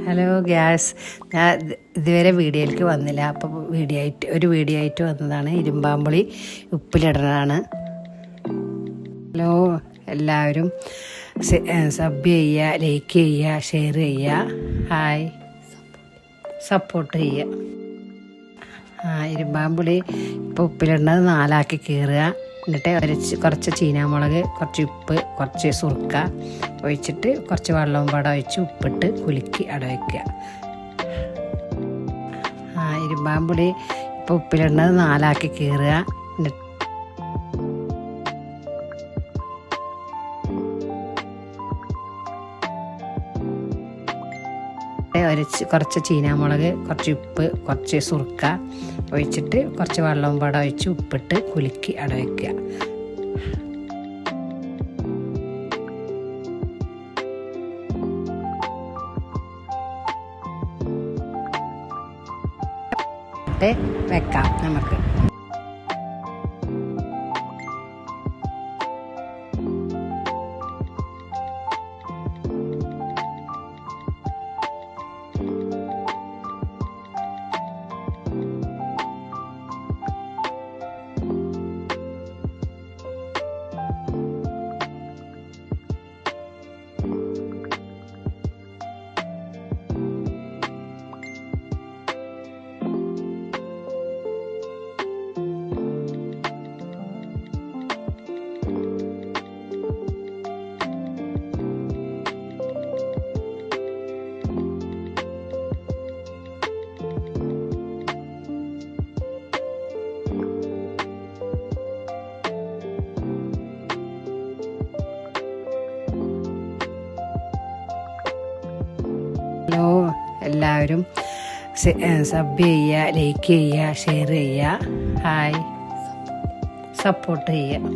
Hello gas, ഞാൻ ഇതുവരെ വീഡിയോയിലേക്ക് വന്നില്ല. അപ്പോൾ വീഡിയോ ആയിട്ട് വന്നതാണ്. ഇരുമ്പാമ്പുളി ഉപ്പിലിടണതാണ്. ഹലോ, എല്ലാവരും സബ് ചെയ്യുക, ലൈക്ക് ചെയ്യുക, ഷെയർ ചെയ്യുക, ഹായ്, സപ്പോർട്ട് ചെയ്യുക. ഇരുമ്പാമ്പുളി ഇപ്പോൾ ഉപ്പിലിടുന്നത് 4 ആക്കി കീറുക. എന്നിട്ട് കുറച്ച് ചീനാമുളക്, കുറച്ച് ഉപ്പ്, കുറച്ച് സുർക്ക ഒഴിച്ചിട്ട് കുറച്ച് വെള്ളവും പാടെ ഒഴിച്ച് ഉപ്പിട്ട് കുലുക്കി അടവയ്ക്കുക. ഇരുമ്പാമ്പുളി ഇപ്പോൾ ഉപ്പിലിടുന്നത് 4 ആക്കി കീറുക. എന്നിട്ട് കുറച്ച് ചീനാമുളക്, കുറച്ച് ഉപ്പ്, കുറച്ച് സുർക്ക ഒഴിച്ചിട്ട് കുറച്ച് വെള്ളവും പാടെ ഒഴിച്ച് ഉപ്പിട്ട് കുലുക്കി അടവയ്ക്കുക. വെക്കാം നമുക്ക്. ഹലോ, എല്ലാവരും സബ് ചെയ്യുക, ലൈക്ക് ചെയ്യുക, ഷെയർ ചെയ്യുക, ഹായ്, സപ്പോർട്ട് ചെയ്യുക.